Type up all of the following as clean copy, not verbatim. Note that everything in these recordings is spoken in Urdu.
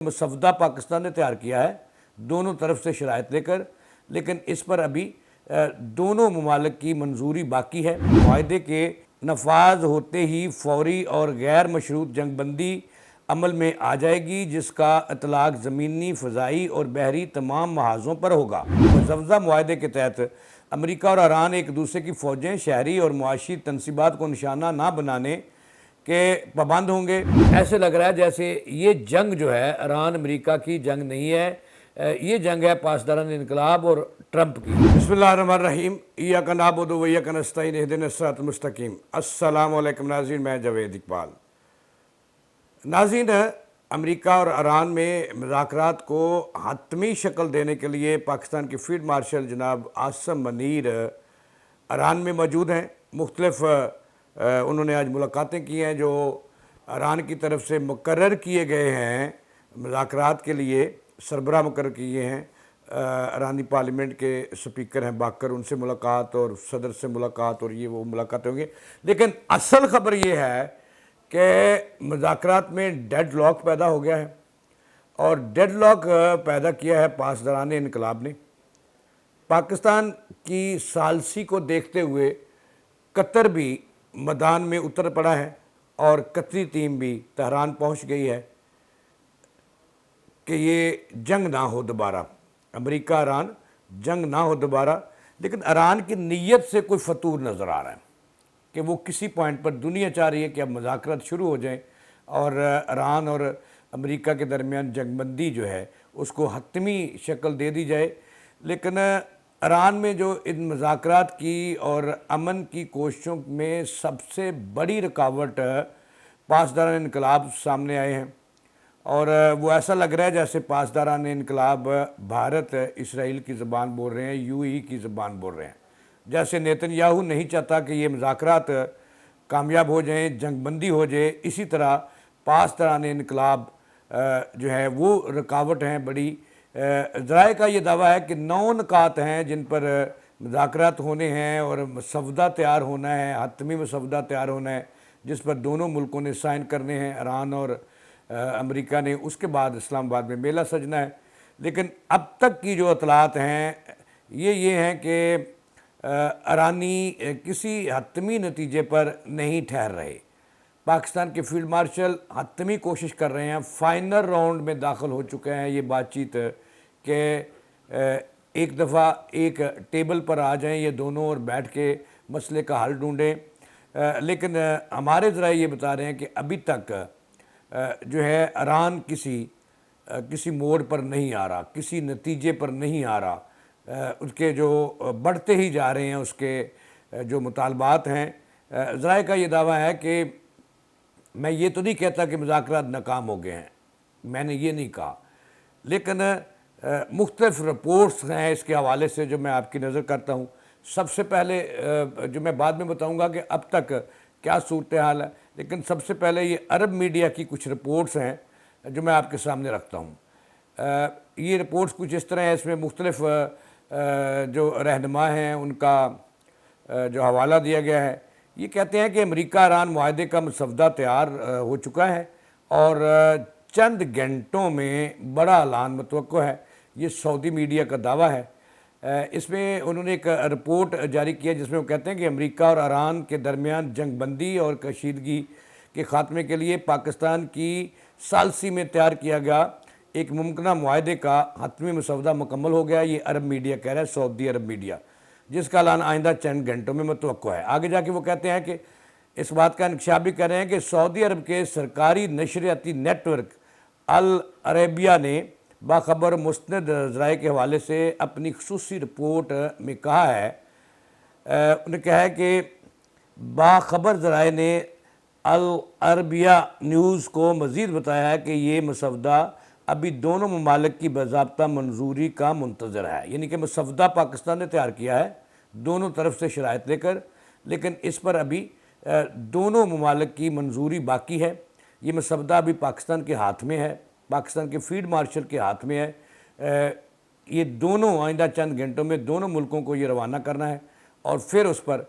مسودہ پاکستان نے تیار کیا ہے دونوں طرف سے شرائط لے کر، لیکن اس پر ابھی دونوں ممالک کی منظوری باقی ہے۔ معاہدے کے نفاذ ہوتے ہی فوری اور غیر مشروط جنگ بندی عمل میں آ جائے گی، جس کا اطلاق زمینی، فضائی اور بحری تمام محاذوں پر ہوگا۔ مزوجہ معاہدے کے تحت امریکہ اور ایران ایک دوسرے کی فوجیں شہری اور معاشی تنصیبات کو نشانہ نہ بنانے کے پابند ہوں گے۔ ایسے لگ رہا ہے جیسے یہ جنگ جو ہے ایران امریکہ کی جنگ نہیں ہے، یہ جنگ ہے پاسداران انقلاب اور ٹرمپ کی۔ بسم اللہ الرحمن الرحیم، ایاک نعبد و ایاک نستعین اہدنا الصراط المستقیم۔ السلام علیکم ناظرین، میں جاوید اقبال۔ ناظرین، امریکہ اور ایران میں مذاکرات کو حتمی شکل دینے کے لیے پاکستان کے فیلڈ مارشل جناب عاصم منیر ایران میں موجود ہیں۔ مختلف انہوں نے آج ملاقاتیں کی ہیں جو ایران کی طرف سے مقرر کیے گئے ہیں مذاکرات کے لیے، سربراہ مقرر کیے ہیں۔ ایرانی پارلیمنٹ کے سپیکر ہیں باقر، ان سے ملاقات اور صدر سے ملاقات اور یہ وہ ملاقاتیں ہوں گی، لیکن اصل خبر یہ ہے کہ مذاکرات میں ڈیڈ لاک پیدا ہو گیا ہے، اور ڈیڈ لاک پیدا کیا ہے پاسداران انقلاب نے۔ پاکستان کی ثالثی کو دیکھتے ہوئے قطر بھی میدان میں اتر پڑا ہے، اور قطری ٹیم بھی تہران پہنچ گئی ہے کہ یہ جنگ نہ ہو دوبارہ، امریکہ ایران جنگ نہ ہو دوبارہ۔ لیکن ایران کی نیت سے کوئی فتور نظر آ رہا ہے کہ وہ کسی پوائنٹ پر دنیا چاہ رہی ہے کہ اب مذاکرات شروع ہو جائیں اور ایران اور امریکہ کے درمیان جنگ بندی جو ہے اس کو حتمی شکل دے دی جائے۔ لیکن ایران میں جو ان مذاکرات کی اور امن کی کوششوں میں سب سے بڑی رکاوٹ پاسداران انقلاب سامنے آئے ہیں، اور وہ ایسا لگ رہا ہے جیسے پاسداران انقلاب بھارت اسرائیل کی زبان بول رہے ہیں، یو ای کی زبان بول رہے ہیں۔ جیسے نیتن یاہو نہیں چاہتا کہ یہ مذاکرات کامیاب ہو جائیں، جنگ بندی ہو جائے، اسی طرح پاسداران انقلاب جو ہے وہ رکاوٹ ہیں بڑی۔ ذرائع کا یہ دعویٰ ہے کہ 9 نکات ہیں جن پر مذاکرات ہونے ہیں اور مسودہ تیار ہونا ہے، حتمی مسودہ تیار ہونا ہے، جس پر دونوں ملکوں نے سائن کرنے ہیں، ایران اور امریکہ نے۔ اس کے بعد اسلام آباد میں میلہ سجنا ہے۔ لیکن اب تک کی جو اطلاعات ہیں یہ ہیں کہ ایرانی کسی حتمی نتیجے پر نہیں ٹھہر رہے۔ پاکستان کے فیلڈ مارشل حتمی کوشش کر رہے ہیں، فائنل راؤنڈ میں داخل ہو چکے ہیں یہ بات چیت کہ ایک دفعہ ایک ٹیبل پر آ جائیں یہ دونوں اور بیٹھ کے مسئلے کا حل ڈھونڈیں۔ لیکن ہمارے ذرائع یہ بتا رہے ہیں کہ ابھی تک جو ہے ایران کسی موڑ پر نہیں آ رہا، کسی نتیجے پر نہیں آ رہا، اس کے جو بڑھتے ہی جا رہے ہیں اس کے جو مطالبات ہیں۔ ذرائع کا یہ دعویٰ ہے کہ میں یہ تو نہیں کہتا کہ مذاکرات ناکام ہو گئے ہیں، میں نے یہ نہیں کہا، لیکن مختلف رپورٹس ہیں اس کے حوالے سے جو میں آپ کی نظر کرتا ہوں۔ سب سے پہلے جو میں بعد میں بتاؤں گا کہ اب تک کیا صورتحال ہے، لیکن سب سے پہلے یہ عرب میڈیا کی کچھ رپورٹس ہیں جو میں آپ کے سامنے رکھتا ہوں۔ یہ رپورٹس کچھ اس طرح ہیں، اس میں مختلف جو رہنما ہیں ان کا جو حوالہ دیا گیا ہے۔ یہ کہتے ہیں کہ امریکہ ایران معاہدے کا مسودہ تیار ہو چکا ہے اور چند گھنٹوں میں بڑا اعلان متوقع ہے۔ یہ سعودی میڈیا کا دعویٰ ہے۔ اس میں انہوں نے ایک رپورٹ جاری کیا جس میں وہ کہتے ہیں کہ امریکہ اور ایران کے درمیان جنگ بندی اور کشیدگی کے خاتمے کے لیے پاکستان کی ثالثی میں تیار کیا گیا ایک ممکنہ معاہدے کا حتمی مسودہ مکمل ہو گیا۔ یہ عرب میڈیا کہہ رہا ہے، سعودی عرب میڈیا، جس کا اعلان آئندہ چند گھنٹوں میں متوقع ہے۔ آگے جا کے وہ کہتے ہیں کہ اس بات کا انکشاف بھی کر رہے ہیں کہ سعودی عرب کے سرکاری نشریاتی نیٹ ورک العربیہ نے باخبر مستند ذرائع کے حوالے سے اپنی خصوصی رپورٹ میں کہا ہے، انہوں نے کہا ہے کہ باخبر ذرائع نے العربیہ نیوز کو مزید بتایا ہے کہ یہ مسودہ ابھی دونوں ممالک کی باضابطہ منظوری کا منتظر ہے۔ یعنی کہ مسودہ پاکستان نے تیار کیا ہے دونوں طرف سے شرائط لے کر، لیکن اس پر ابھی دونوں ممالک کی منظوری باقی ہے۔ یہ مسودہ ابھی پاکستان کے ہاتھ میں ہے، پاکستان کے فیلڈ مارشل کے ہاتھ میں ہے۔ یہ دونوں آئندہ چند گھنٹوں میں دونوں ملکوں کو یہ روانہ کرنا ہے، اور پھر اس پر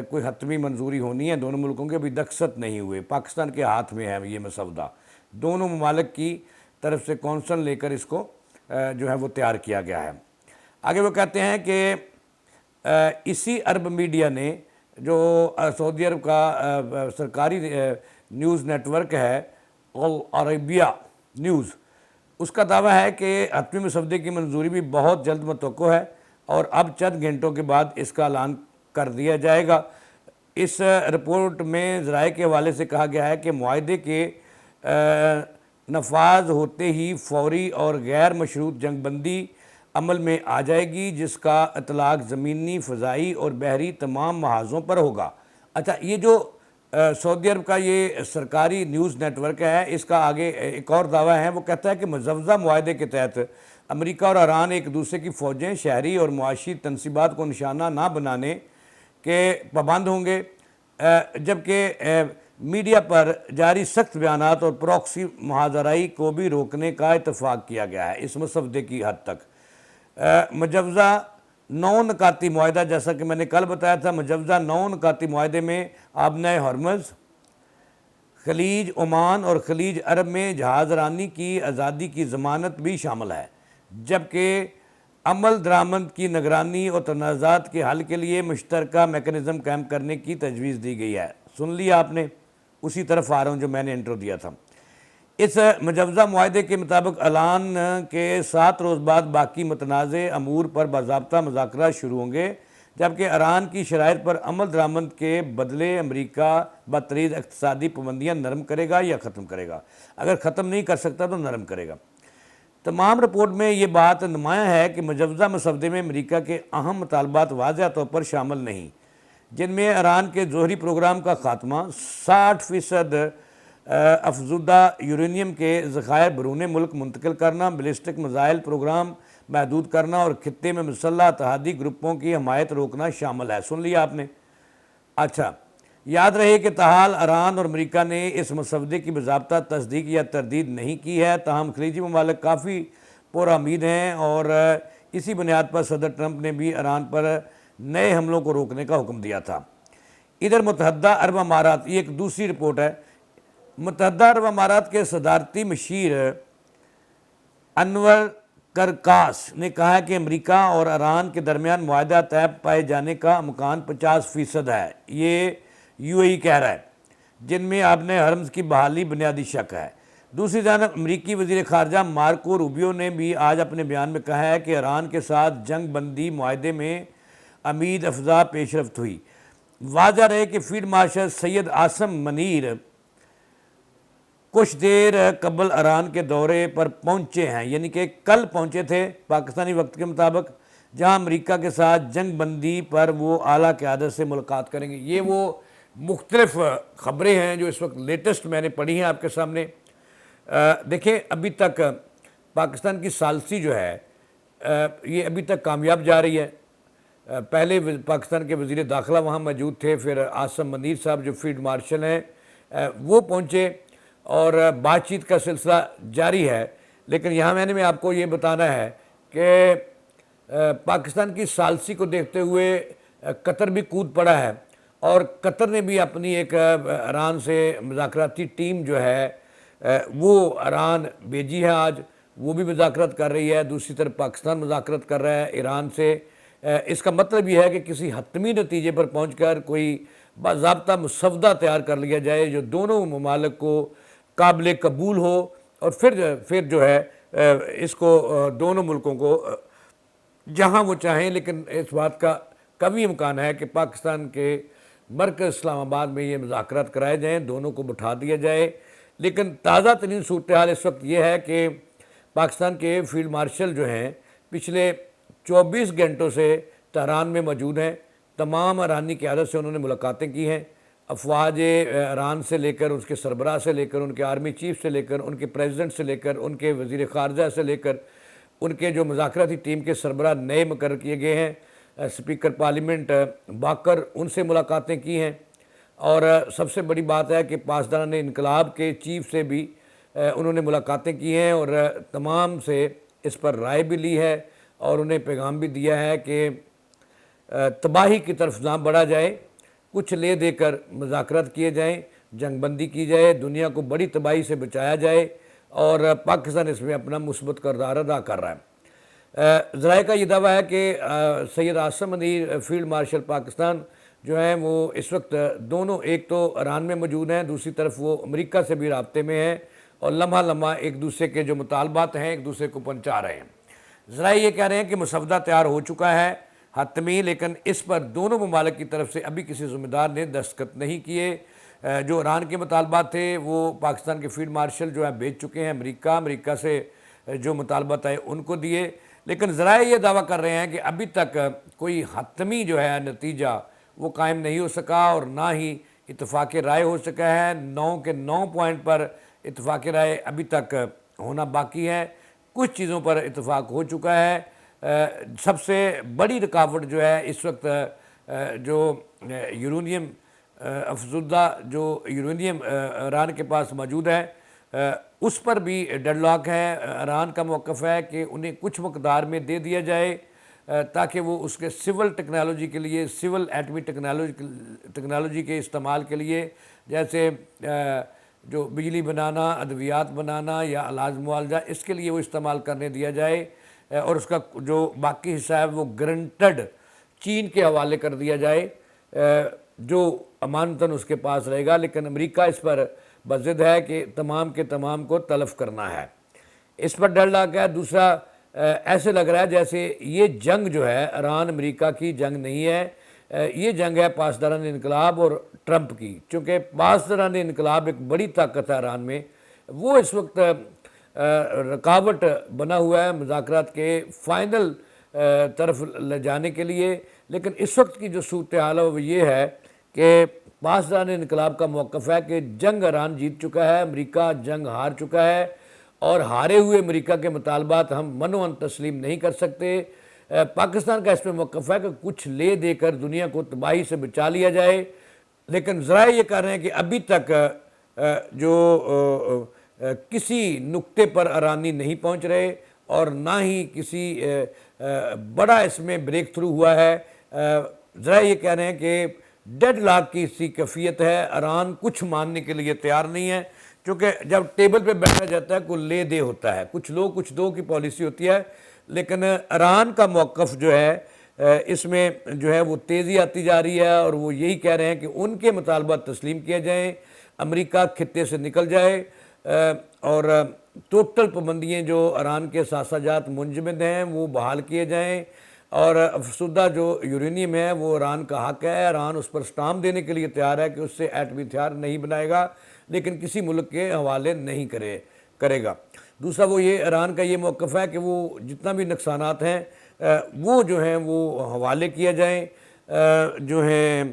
کوئی حتمی منظوری ہونی ہے دونوں ملکوں کے۔ ابھی دستخط نہیں ہوئے، پاکستان کے ہاتھ میں ہے یہ مسودہ۔ دونوں ممالک کی طرف سے کونسل لے کر اس کو جو ہے وہ تیار کیا گیا ہے۔ آگے وہ کہتے ہیں کہ اسی عرب میڈیا نے جو سعودی عرب کا سرکاری نیوز نیٹ ورک ہے العربیہ نیوز، اس کا دعویٰ ہے کہ حتمی مسودے کی منظوری بھی بہت جلد متوقع ہے اور اب چند گھنٹوں کے بعد اس کا اعلان کر دیا جائے گا۔ اس رپورٹ میں ذرائع کے حوالے سے کہا گیا ہے کہ معاہدے کے نفاذ ہوتے ہی فوری اور غیر مشروط جنگ بندی عمل میں آ جائے گی، جس کا اطلاق زمینی، فضائی اور بحری تمام محاذوں پر ہوگا۔ اچھا، یہ جو سعودی عرب کا یہ سرکاری نیوز نیٹ ورک ہے، اس کا آگے ایک اور دعویٰ ہے، وہ کہتا ہے کہ مجوزہ معاہدے کے تحت امریکہ اور ایران ایک دوسرے کی فوجیں شہری اور معاشی تنصیبات کو نشانہ نہ بنانے کے پابند ہوں گے، جبکہ میڈیا پر جاری سخت بیانات اور پراکسی محاذرائی کو بھی روکنے کا اتفاق کیا گیا ہے اس مسودے کی حد تک۔ مجوزہ 9 نکاتی معاہدہ، جیسا کہ میں نے کل بتایا تھا، مجوزہ 9 نکاتی معاہدے میں آبنۂ ہرمز، خلیج عمان اور خلیج عرب میں جہاز رانی کی آزادی کی ضمانت بھی شامل ہے، جبکہ عمل درآمد کی نگرانی اور تنازعات کے حل کے لیے مشترکہ میکانزم قائم کرنے کی تجویز دی گئی ہے۔ سن لیا آپ نے، اسی طرف آ رہا ہوں جو میں نے انٹرو دیا تھا۔ اس مجوزہ معاہدے کے مطابق اعلان کے 7 روز بعد باقی متنازع امور پر باضابطہ مذاکرات شروع ہوں گے، جبکہ ایران کی شرائط پر عمل درآمد کے بدلے امریکہ بطریق اقتصادی پابندیاں نرم کرے گا یا ختم کرے گا۔ اگر ختم نہیں کر سکتا تو نرم کرے گا۔ تمام رپورٹ میں یہ بات نمایاں ہے کہ مجوزہ مسودے میں امریکہ کے اہم مطالبات واضح طور پر شامل نہیں، جن میں ایران کے جوہری پروگرام کا خاتمہ، 60% افزودہ یورینیم کے ذخائر بیرون ملک منتقل کرنا، بیلسٹک میزائل پروگرام محدود کرنا اور خطے میں مسلح اتحادی گروپوں کی حمایت روکنا شامل ہے۔ سن لیا آپ نے؟ اچھا، یاد رہے کہ تاحال ایران اور امریکہ نے اس مسودے کی باضابطہ تصدیق یا تردید نہیں کی ہے، تاہم خلیجی ممالک کافی پرامید ہیں اور اسی بنیاد پر صدر ٹرمپ نے بھی ایران پر نئے حملوں کو روکنے کا حکم دیا تھا۔ ادھر متحدہ عرب امارات، یہ ایک دوسری رپورٹ ہے، متحدہ عرب امارات کے صدارتی مشیر انور کرکاس نے کہا کہ امریکہ اور ایران کے درمیان معاہدہ طے پائے جانے کا امکان 50% ہے۔ یہ یو اے ای کہہ رہا ہے، جن میں آبنۂ ہرمز کی بحالی بنیادی شک ہے۔ دوسری جانب امریکی وزیر خارجہ مارکو روبیو نے بھی آج اپنے بیان میں کہا ہے کہ ایران کے ساتھ جنگ بندی معاہدے میں امید افزا پیش رفت ہوئی۔ واضح رہے کہ فیلڈ مارشل سید عاصم منیر کچھ دیر قبل ایران کے دورے پر پہنچے ہیں، یعنی کہ کل پہنچے تھے پاکستانی وقت کے مطابق، جہاں امریکہ کے ساتھ جنگ بندی پر وہ اعلیٰ قیادت سے ملاقات کریں گے۔ یہ وہ مختلف خبریں ہیں جو اس وقت لیٹسٹ میں نے پڑھی ہیں آپ کے سامنے۔ دیکھیں، ابھی تک پاکستان کی ثالثی جو ہے یہ ابھی تک کامیاب جا رہی ہے۔ پہلے پاکستان کے وزیر داخلہ وہاں موجود تھے، پھر عاصم منیر صاحب جو فیلڈ مارشل ہیں وہ پہنچے اور بات چیت کا سلسلہ جاری ہے۔ لیکن یہاں میں آپ کو یہ بتانا ہے کہ پاکستان کی ثالثی کو دیکھتے ہوئے قطر بھی کود پڑا ہے، اور قطر نے بھی اپنی ایک ایران سے مذاکراتی ٹیم جو ہے وہ ایران بھیجی ہے آج، وہ بھی مذاکرات کر رہی ہے۔ دوسری طرف پاکستان مذاکرات کر رہا ہے ایران سے۔ اس کا مطلب یہ ہے کہ کسی حتمی نتیجے پر پہنچ کر کوئی باضابطہ مسودہ تیار کر لیا جائے جو دونوں ممالک کو قابل قبول ہو، اور پھر جو ہے اس کو دونوں ملکوں کو جہاں وہ چاہیں، لیکن اس بات کا کبھی امکان ہے کہ پاکستان کے مرکز اسلام آباد میں یہ مذاکرات کرائے جائیں، دونوں کو بٹھا دیا جائے۔ لیکن تازہ ترین صورتحال اس وقت یہ ہے کہ پاکستان کے فیلڈ مارشل جو ہیں پچھلے 24 گھنٹوں سے تہران میں موجود ہیں، تمام ایرانی قیادت سے انہوں نے ملاقاتیں کی ہیں، افواج ایران سے لے کر اس کے سربراہ سے لے کر ان کے آرمی چیف سے لے کر ان کے پریزیڈنٹ سے لے کر ان کے وزیر خارجہ سے لے کر ان کے جو مذاکراتی ٹیم کے سربراہ نئے مقرر کیے گئے ہیں، اسپیکر پارلیمنٹ باقر، ان سے ملاقاتیں کی ہیں۔ اور سب سے بڑی بات ہے کہ پاسداران انقلاب کے چیف سے بھی انہوں نے ملاقاتیں کی ہیں اور تمام سے اس پر رائے بھی لی ہے، اور انہیں پیغام بھی دیا ہے کہ تباہی کی طرف نہ بڑھا جائے، کچھ لے دے کر مذاکرات کیے جائیں، جنگ بندی کی جائے، دنیا کو بڑی تباہی سے بچایا جائے، اور پاکستان اس میں اپنا مثبت کردار ادا کر رہا ہے۔ ذرائع کا یہ دعویٰ ہے کہ سید عاصم منیر فیلڈ مارشل پاکستان جو ہیں وہ اس وقت دونوں، ایک تو ایران میں موجود ہیں، دوسری طرف وہ امریکہ سے بھی رابطے میں ہیں اور لمحہ لمحہ ایک دوسرے کے جو مطالبات ہیں ایک دوسرے کو پہنچا رہے ہیں۔ ذرائع یہ کہہ رہے ہیں کہ مسودہ تیار ہو چکا ہے حتمی، لیکن اس پر دونوں ممالک کی طرف سے ابھی کسی ذمہ دار نے دستخط نہیں کیے۔ جو ایران کے مطالبات تھے وہ پاکستان کے فیلڈ مارشل جو ہے بھیج چکے ہیں امریکہ سے جو مطالبات آئے ان کو دیے، لیکن ذرائع یہ دعویٰ کر رہے ہیں کہ ابھی تک کوئی حتمی جو ہے نتیجہ وہ قائم نہیں ہو سکا اور نہ ہی اتفاق رائے ہو سکا ہے۔ 9 کے 9 پوائنٹ پر اتفاق رائے ابھی تک ہونا باقی ہے، کچھ چیزوں پر اتفاق ہو چکا ہے۔ سب سے بڑی رکاوٹ جو ہے اس وقت جو یورینیم افزودہ جو یورینیم ایران کے پاس موجود ہے اس پر بھی ڈیڈ لاک ہے۔ ایران کا موقف ہے کہ انہیں کچھ مقدار میں دے دیا جائے تاکہ وہ اس کے سول ٹیکنالوجی کے لیے، سول ایٹمی ٹیکنالوجی کے استعمال کے لیے، جیسے جو بجلی بنانا، ادویات بنانا یا علاج معالجہ، اس کے لیے وہ استعمال کرنے دیا جائے اور اس کا جو باقی حصہ ہے وہ گرنٹڈ چین کے حوالے کر دیا جائے جو امانتاً اس کے پاس رہے گا، لیکن امریکہ اس پر بضد ہے کہ تمام کے تمام کو تلف کرنا ہے۔ اس پر ڈر لگ ہے۔ دوسرا، ایسے لگ رہا ہے جیسے یہ جنگ جو ہے ایران امریکہ کی جنگ نہیں ہے، یہ جنگ ہے پاسداران انقلاب اور ٹرمپ کی، چونکہ پاسداران انقلاب ایک بڑی طاقت ہے ایران میں، وہ اس وقت رکاوٹ بنا ہوا ہے مذاکرات کے فائنل طرف لے جانے کے لیے، لیکن اس وقت کی جو صورتحال ہے وہ یہ ہے کہ پاسداران انقلاب کا موقف ہے کہ جنگ ایران جیت چکا ہے، امریکہ جنگ ہار چکا ہے اور ہارے ہوئے امریکہ کے مطالبات ہم منوعاً تسلیم نہیں کر سکتے۔ پاکستان کا اس میں موقف ہے کہ کچھ لے دے کر دنیا کو تباہی سے بچا لیا جائے، لیکن ذرائع یہ کہہ رہے ہیں کہ ابھی تک جو کسی نقطے پر ایرانی نہیں پہنچ رہے اور نہ ہی کسی بڑا اس میں بریک تھرو ہوا ہے۔ ذرائع یہ کہہ رہے ہیں کہ ڈیڈ لاک کی سی کیفیت ہے، ایران کچھ ماننے کے لیے تیار نہیں ہے، کیونکہ جب ٹیبل پہ بیٹھا جاتا ہے کوئی لے دے ہوتا ہے، کچھ لو کچھ دو کی پالیسی ہوتی ہے، لیکن ایران کا موقف جو ہے اس میں جو ہے وہ تیزی آتی جا رہی ہے اور وہ یہی کہہ رہے ہیں کہ ان کے مطالبات تسلیم کیے جائیں، امریکہ خطے سے نکل جائے اور ٹوٹل پابندیاں جو ایران کے ساسہ جات منجمد ہیں وہ بحال کیے جائیں، اور افسودہ جو یورینیم ہے وہ ایران کا حق ہے، ایران اس پر سٹامپ دینے کے لیے تیار ہے کہ اس سے ایٹمی ہتھیار نہیں بنائے گا، لیکن کسی ملک کے حوالے نہیں کرے گا۔ دوسرا وہ یہ ایران کا یہ موقف ہے کہ وہ جتنا بھی نقصانات ہیں وہ جو ہیں وہ حوالے کیا جائیں، جو ہیں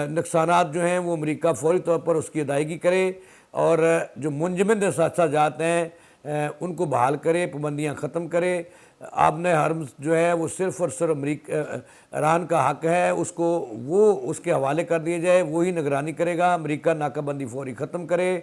نقصانات جو ہیں وہ امریکہ فوری طور پر اس کی ادائیگی کرے اور جو منجمد ساسہ جات ہیں ان کو بحال کرے، پابندیاں ختم کرے۔ آبنۂ حرم جو ہے وہ صرف اور صرف ایران کا حق ہے، اس کو وہ اس کے حوالے کر دیا جائے، وہی نگرانی کرے گا، امریکہ ناکہ بندی فوری ختم کرے۔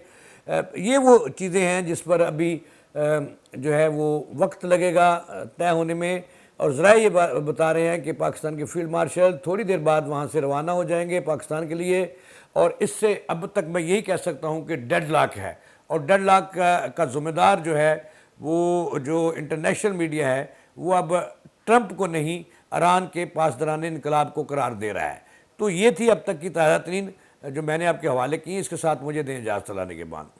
یہ وہ چیزیں ہیں جس پر ابھی جو ہے وہ وقت لگے گا طے ہونے میں، اور ذرائع یہ بتا رہے ہیں کہ پاکستان کے فیلڈ مارشل تھوڑی دیر بعد وہاں سے روانہ ہو جائیں گے پاکستان کے لیے، اور اس سے اب تک میں یہی کہہ سکتا ہوں کہ ڈیڈ لاک ہے، اور ڈیڈ لاک کا ذمہ دار جو ہے وہ جو انٹرنیشنل میڈیا ہے وہ اب ٹرمپ کو نہیں ایران کے پاسداران انقلاب کو قرار دے رہا ہے۔ تو یہ تھی اب تک کی تازہ ترین جو میں نے آپ کے حوالے کی، اس کے ساتھ مجھے دیں اجازت چلانے کے بعد۔